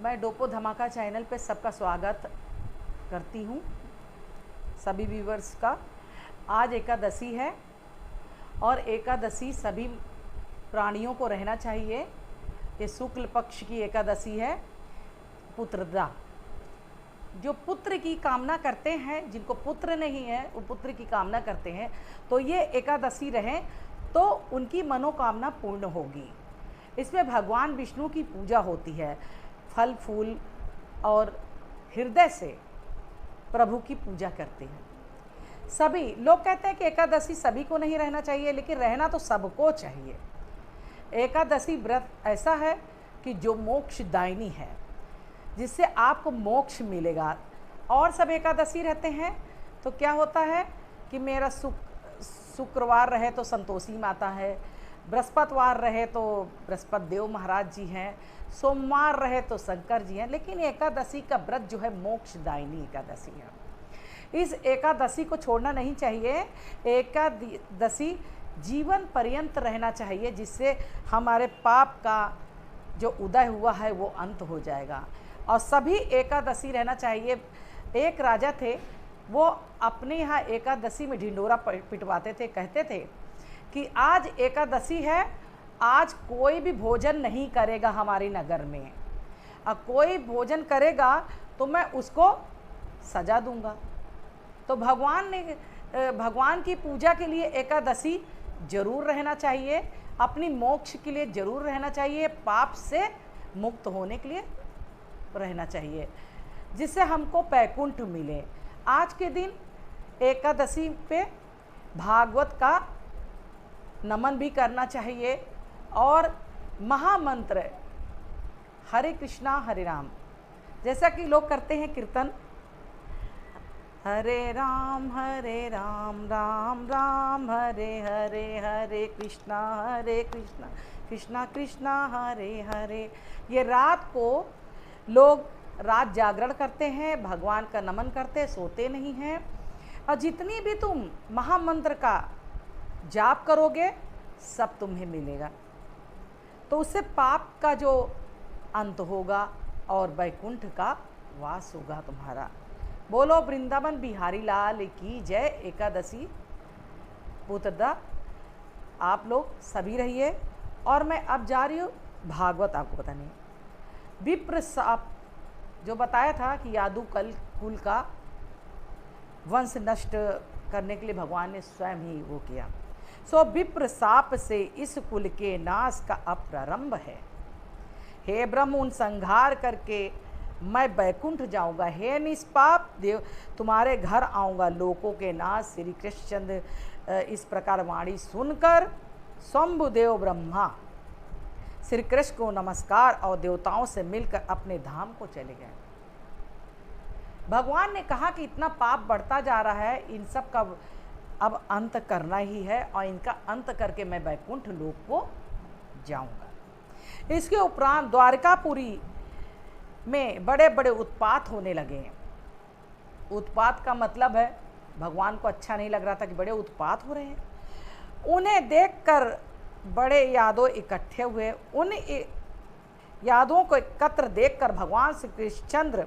मैं डोपो धमाका चैनल पे सबका स्वागत करती हूँ, सभी व्यूवर्स का। आज एकादशी है और एकादशी सभी प्राणियों को रहना चाहिए। ये शुक्ल पक्ष की एकादशी है, पुत्रदा। जो पुत्र की कामना करते हैं, जिनको पुत्र नहीं है वो पुत्र की कामना करते हैं, तो ये एकादशी रहें तो उनकी मनोकामना पूर्ण होगी। इसमें भगवान विष्णु की पूजा होती है, फल फूल और हृदय से प्रभु की पूजा करते हैं। सभी लोग कहते हैं कि एकादशी सभी को नहीं रहना चाहिए, लेकिन रहना तो सबको चाहिए। एकादशी व्रत ऐसा है कि जो मोक्षदायिनी है, जिससे आपको मोक्ष मिलेगा। और सब एकादशी रहते हैं तो क्या होता है कि मेरा शुक्रवार रहे तो संतोषी माता है, बृहस्पतिवार रहे तो बृहस्पति देव महाराज जी हैं, सोमवार रहे तो शंकर जी हैं। लेकिन एकादशी का व्रत जो है मोक्षदायिनी एकादशी है। इस एकादशी को छोड़ना नहीं चाहिए। एकादशी जीवन पर्यंत रहना चाहिए, जिससे हमारे पाप का जो उदय हुआ है वो अंत हो जाएगा। और सभी एकादशी रहना चाहिए। एक राजा थे, वो अपने यहाँ एकादशी में ढिंडोरा पिटवाते थे। कहते थे कि आज एकादशी है, आज कोई भी भोजन नहीं करेगा हमारे नगर में, और कोई भोजन करेगा तो मैं उसको सजा दूंगा। तो भगवान की पूजा के लिए एकादशी जरूर रहना चाहिए, अपनी मोक्ष के लिए जरूर रहना चाहिए, पाप से मुक्त होने के लिए रहना चाहिए, जिससे हमको वैकुंठ मिले। आज के दिन एकादशी पे भागवत का नमन भी करना चाहिए और महामंत्र हरे कृष्णा हरे राम, जैसा कि लोग करते हैं कीर्तन, हरे राम राम राम हरे हरे, हरे कृष्णा कृष्णा कृष्णा हरे हरे। ये रात को लोग रात जागरण करते हैं, भगवान का नमन करते, सोते नहीं हैं। और जितनी भी तुम महामंत्र का जाप करोगे सब तुम्हें मिलेगा, तो उससे पाप का जो अंत होगा और वैकुंठ का वास होगा तुम्हारा। बोलो वृंदावन बिहारी लाल की जय। एकादशी पुत्रदा आप लोग सभी रहिए। और मैं अब जा रही हूँ भागवत आपको बताने। विप्र साप जो बताया था कि यादु कुल का वंश नष्ट करने के लिए भगवान ने स्वयं ही वो किया। सो विप्र साप से इस कुल के नाश का अप्रारंभ है। हे ब्रह्म, उन संहार करके मैं वैकुंठ जाऊंगा। हे निष्पाप देव, तुम्हारे घर आऊँगा लोकों के नाश। श्री कृष्णचंद्र इस प्रकार वाणी सुनकर शंभुदेव ब्रह्मा श्री कृष्ण को नमस्कार और देवताओं से मिलकर अपने धाम को चले गए। भगवान ने कहा कि इतना पाप बढ़ता जा रहा है, इन सब का अब अंत करना ही है, और इनका अंत करके मैं वैकुंठ लोक को जाऊंगा। इसके उपरांत द्वारकापुरी में बड़े बड़े उत्पात होने लगे। उत्पात का मतलब है भगवान को अच्छा नहीं लग रहा था कि बड़े उत्पात हो रहे हैं। उन्हें देखकर बड़े यादव इकट्ठे हुए। उन यादवों को एकत्र देखकर भगवान श्री कृष्णचंद्र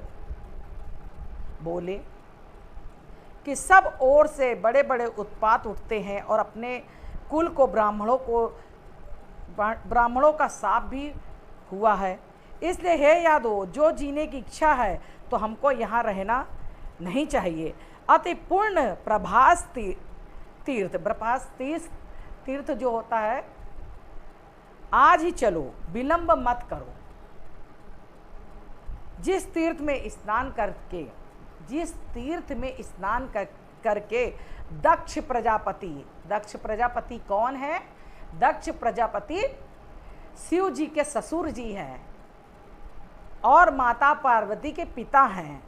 बोले कि सब ओर से बड़े बड़े उत्पात उठते हैं और अपने कुल को ब्राह्मणों का शाप भी हुआ है। इसलिए हे यादव, जो जीने की इच्छा है तो हमको यहाँ रहना नहीं चाहिए। अति पूर्ण प्रभास तीर्थ जो होता है, आज ही चलो, विलंब मत करो। जिस तीर्थ में स्नान करके दक्ष प्रजापति कौन है? दक्ष प्रजापति शिव जी के ससुर जी हैं और माता पार्वती के पिता हैं,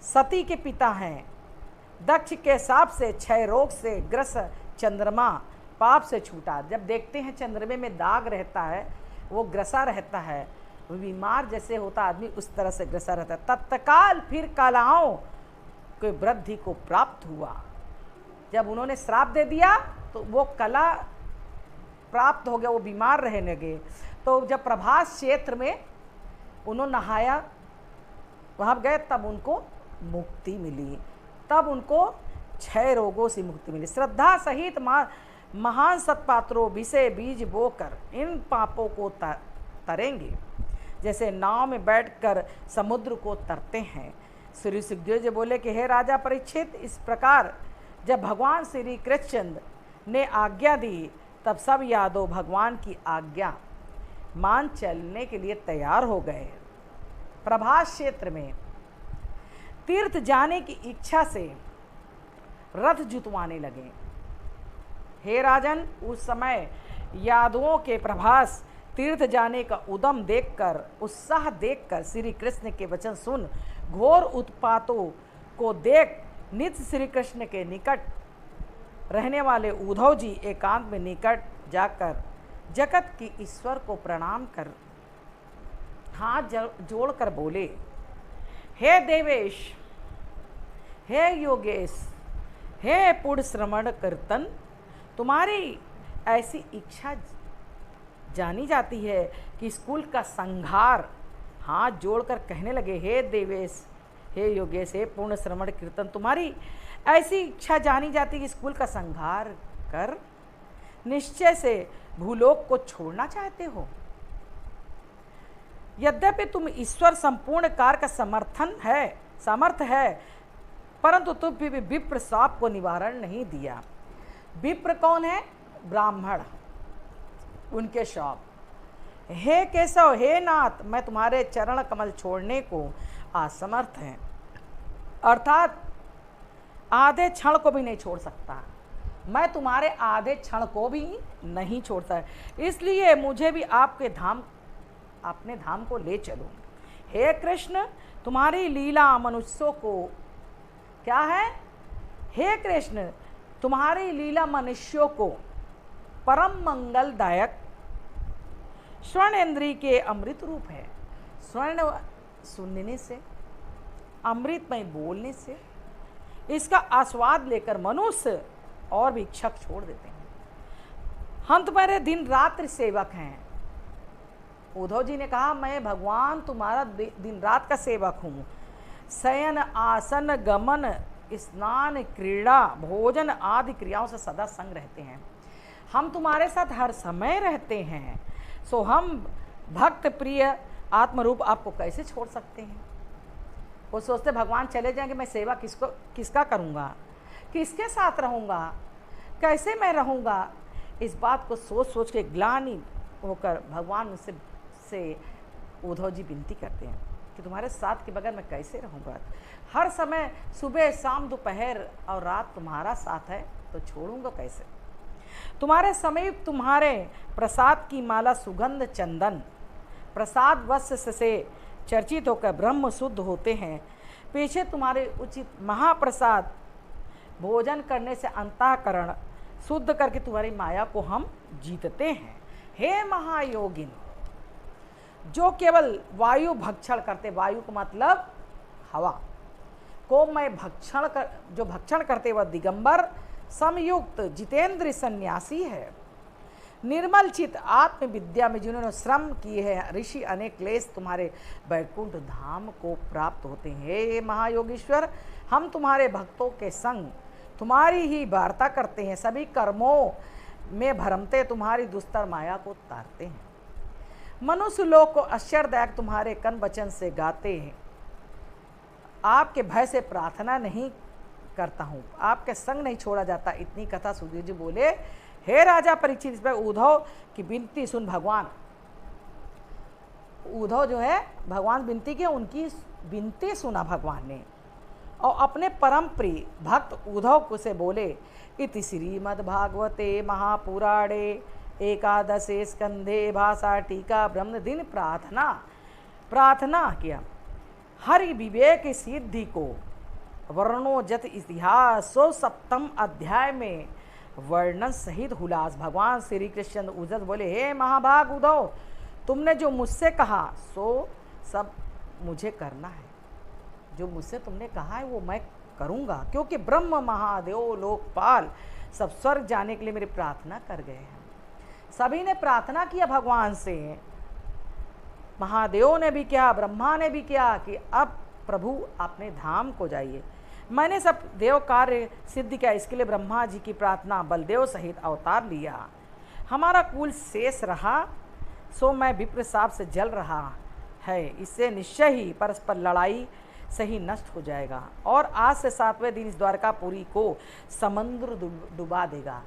सती के पिता हैं। दक्ष के शाप से क्षय रोग से ग्रस्त चंद्रमा पाप से छूटा। जब देखते हैं चंद्रमा में दाग रहता है, वो ग्रसा रहता है, वो बीमार जैसे होता आदमी उस तरह से ग्रसा रहता है। तत्काल फिर कलाओं के वृद्धि को प्राप्त हुआ। जब उन्होंने श्राप दे दिया तो वो कला प्राप्त हो गया, वो बीमार रहने लगे। तो जब प्रभास क्षेत्र में उन्होंने नहाया, वहाँ गए, तब उनको मुक्ति मिली, तब उनको 6 रोगों से मुक्ति मिली। श्रद्धा सहित महान सत्पात्रों विषय बीज बोकर इन पापों को तरेंगे, जैसे नाव में बैठकर समुद्र को तरते हैं। श्री सुखदेव जी बोले कि हे राजा परीक्षित, इस प्रकार जब भगवान श्री कृष्ण ने आज्ञा दी, तब सब यादव भगवान की आज्ञा मान चलने के लिए तैयार हो गए। प्रभास क्षेत्र में तीर्थ जाने की इच्छा से रथ जुतवाने लगे। हे राजन, उस समय यादवों के प्रभास तीर्थ जाने का उद्यम देखकर, उत्साह देखकर, श्री कृष्ण के वचन सुन, घोर उत्पातों को देख, नित्य श्री कृष्ण के निकट रहने वाले उद्धव जी एकांत में निकट जाकर जगत की ईश्वर को प्रणाम कर हाथ जोड़कर बोले, हे देवेश, हे योगेश, हे पुण्य श्रवण कीर्तन, तुम्हारी ऐसी इच्छा जानी जाती है कि स्कूल का संहार, हाथ जोड़कर कहने लगे, हे देवेश, हे योगेश, हे पूर्ण श्रवण कीर्तन, तुम्हारी ऐसी इच्छा जानी जाती है कि स्कूल का संहार कर निश्चय से भूलोक को छोड़ना चाहते हो। यद्यपि तुम ईश्वर संपूर्ण कार्य का समर्थ है, परंतु तुम भी विप्र शाप को निवारण नहीं दिया। विप्र कौन है? ब्राह्मण, उनके शाप। हे केशव, हे नाथ, मैं तुम्हारे चरण कमल छोड़ने को असमर्थ हैं, अर्थात आधे क्षण को भी नहीं छोड़ सकता। मैं तुम्हारे आधे क्षण को भी नहीं छोड़ता, इसलिए मुझे भी अपने धाम को ले चलो। हे कृष्ण, तुम्हारी लीला मनुष्यों को क्या है? हे कृष्ण, तुम्हारी लीला मनुष्यों को परम मंगलदायक स्वर्ण इंद्री के अमृत रूप है। स्वर्ण सुनने से, अमृतमय बोलने से, इसका आस्वाद लेकर मनुष्य और भी इच्छा छोड़ देते हैं। हम तुम्हारे दिन रात्रि सेवक हैं। उद्धव जी ने कहा, मैं भगवान तुम्हारा दिन रात का सेवक हूँ। शयन, आसन, गमन, स्नान, क्रीड़ा, भोजन आदि क्रियाओं से सदा संग रहते हैं। हम तुम्हारे साथ हर समय रहते हैं, सो हम भक्त प्रिय आत्मरूप आपको कैसे छोड़ सकते हैं। वो सोचते भगवान चले जाएंगे, मैं सेवा किसका करूँगा, किसके साथ रहूँगा, कैसे मैं रहूँगा। इस बात को सोच सोच के ग्लानि होकर भगवान मुझसे उद्धव जी विनती करते हैं कि तुम्हारे साथ के बगैर मैं कैसे रहूँगा। हर समय सुबह शाम दोपहर और रात तुम्हारा साथ है, तो छोड़ूंगा कैसे। तुम्हारे समीप तुम्हारे प्रसाद की माला सुगंध चंदन प्रसाद वत्स से चर्चित होकर ब्रह्म शुद्ध होते हैं। पीछे तुम्हारे उचित महाप्रसाद भोजन करने से अंतःकरण शुद्ध करके तुम्हारी माया को हम जीतते हैं। हे महायोगिन, जो केवल वायु भक्षण करते, वायु का मतलब हवा को मैं जो भक्षण करते वह दिगंबर समयुक्त जितेंद्र सन्यासी है। निर्मल चित आत्म विद्या में जिन्होंने श्रम किए हैं ऋषि अनेक क्लेश तुम्हारे वैकुंठ धाम को प्राप्त होते हैं। हे महायोगीश्वर, हम तुम्हारे भक्तों के संग तुम्हारी ही वार्ता करते हैं, सभी कर्मों में भरमते तुम्हारी दुस्तर माया को तारते हैं। मनुष्य लोक को आश्चर्यदायक तुम्हारे कन वचन से गाते हैं। आपके भय से प्रार्थना नहीं करता हूँ, आपके संग नहीं छोड़ा जाता। इतनी कथा सुखदेव जी बोले, हे राजा परीक्षित, इस पर उद्धव की विनती सुन। भगवान उद्धव जो है, भगवान विनती की, उनकी विनती सुना भगवान ने और अपने परम प्रिय भक्त उद्धव को से बोले, इति श्रीमद्भागवते महापुराणे एकादशे स्कंधे भाषा टीका ब्रह्म दिन प्रार्थना किया। हरि विवेक सिद्धि को वर्णोजत इतिहास 107 अध्याय में वर्णन सहित हुलास। भगवान श्री कृष्ण उद्धव बोले, हे महाभाग उद्धव, तुमने जो मुझसे कहा सो सब मुझे करना है। जो मुझसे तुमने कहा है वो मैं करूँगा, क्योंकि ब्रह्म महादेव लोकपाल सब स्वर्ग जाने के लिए मेरी प्रार्थना कर गए हैं। सभी ने प्रार्थना किया भगवान से महादेव ने भी किया, ब्रह्मा ने भी किया कि अब प्रभु अपने धाम को जाइए। मैंने सब देव कार्य सिद्ध किया, इसके लिए ब्रह्मा जी की प्रार्थना बलदेव सहित अवतार लिया। हमारा कुल शेष रहा, सो मैं विप्र साप से जल रहा है, इससे निश्चय ही परस्पर लड़ाई से ही नष्ट हो जाएगा और आज से 7वें दिन इस द्वारकापुरी को समुद्र डुबा देगा।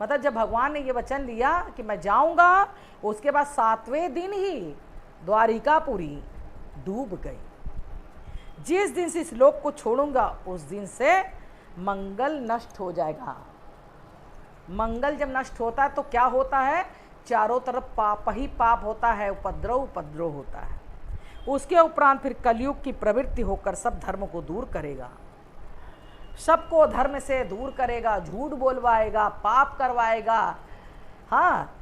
मतलब जब भगवान ने ये वचन लिया कि मैं जाऊंगा, उसके बाद 7वें दिन ही द्वारिकापुरी डूब गई। जिस दिन से इस लोक को छोड़ूंगा उस दिन से मंगल नष्ट हो जाएगा। मंगल जब नष्ट होता है तो क्या होता है, चारों तरफ पाप ही पाप होता है, उपद्रव उपद्रव होता है। उसके उपरांत फिर कलयुग की प्रवृत्ति होकर सब धर्म को दूर करेगा, सबको धर्म से दूर करेगा, झूठ बोलवाएगा, पाप करवाएगा। हाँ,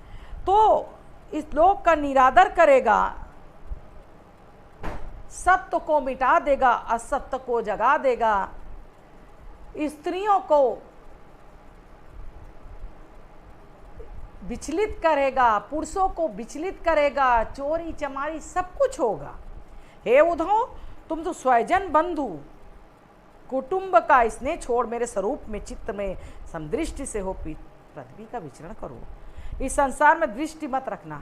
तो इस लोक का निरादर करेगा, सत्य को मिटा देगा, असत्य को जगा देगा, स्त्रियों को विचलित करेगा, पुरुषों को विचलित करेगा, चोरी चमारी सब कुछ होगा। हे उद्धव, तुम तो स्वजन बंधु कुटुंब का स्नेह छोड़ मेरे स्वरूप में चित्त में समदृष्टि से हो पृथ्वी का विचरण करो। इस संसार में दृष्टि मत रखना,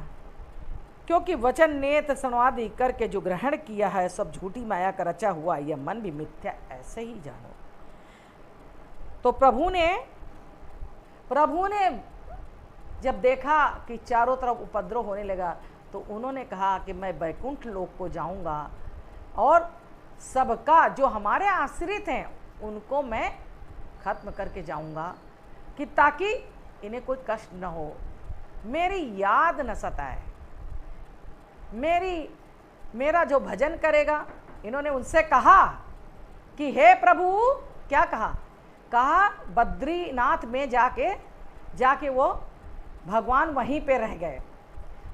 क्योंकि वचन नेत्र संवादी करके जो ग्रहण किया है सब झूठी माया का रचा हुआ, यह मन भी मिथ्या ऐसे ही जानो। तो प्रभु ने जब देखा कि चारों तरफ उपद्रव होने लगा तो उन्होंने कहा कि मैं वैकुंठ लोक को जाऊंगा और सबका जो हमारे आश्रित हैं उनको मैं खत्म करके जाऊंगा, कि ताकि इन्हें कोई कष्ट न हो, मेरी याद न सताए, मेरा जो भजन करेगा। इन्होंने उनसे कहा कि हे प्रभु, क्या कहा बद्रीनाथ में जाके वो भगवान वहीं पे रह गए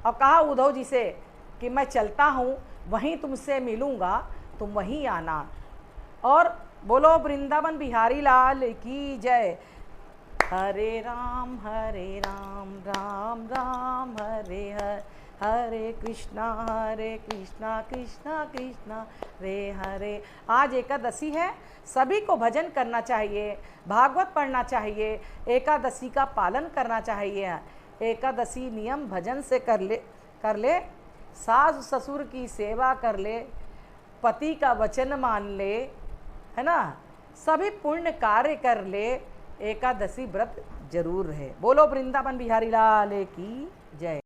और कहा उद्धव जी से कि मैं चलता हूँ, वहीं तुमसे मिलूँगा, तुम वहीं आना। और बोलो वृंदावन बिहारी लाल की जय। हरे राम राम राम हरे हरे, हरे कृष्णा कृष्णा कृष्णा हरे हरे। आज एकादशी है, सभी को भजन करना चाहिए, भागवत पढ़ना चाहिए, एकादशी का पालन करना चाहिए। एकादशी नियम भजन से कर ले, सास ससुर की सेवा कर ले, पति का वचन मान ले, है ना, सभी पुण्य कार्य कर ले, एकादशी व्रत जरूर रहे। बोलो वृंदावन बिहारी लाल की जय।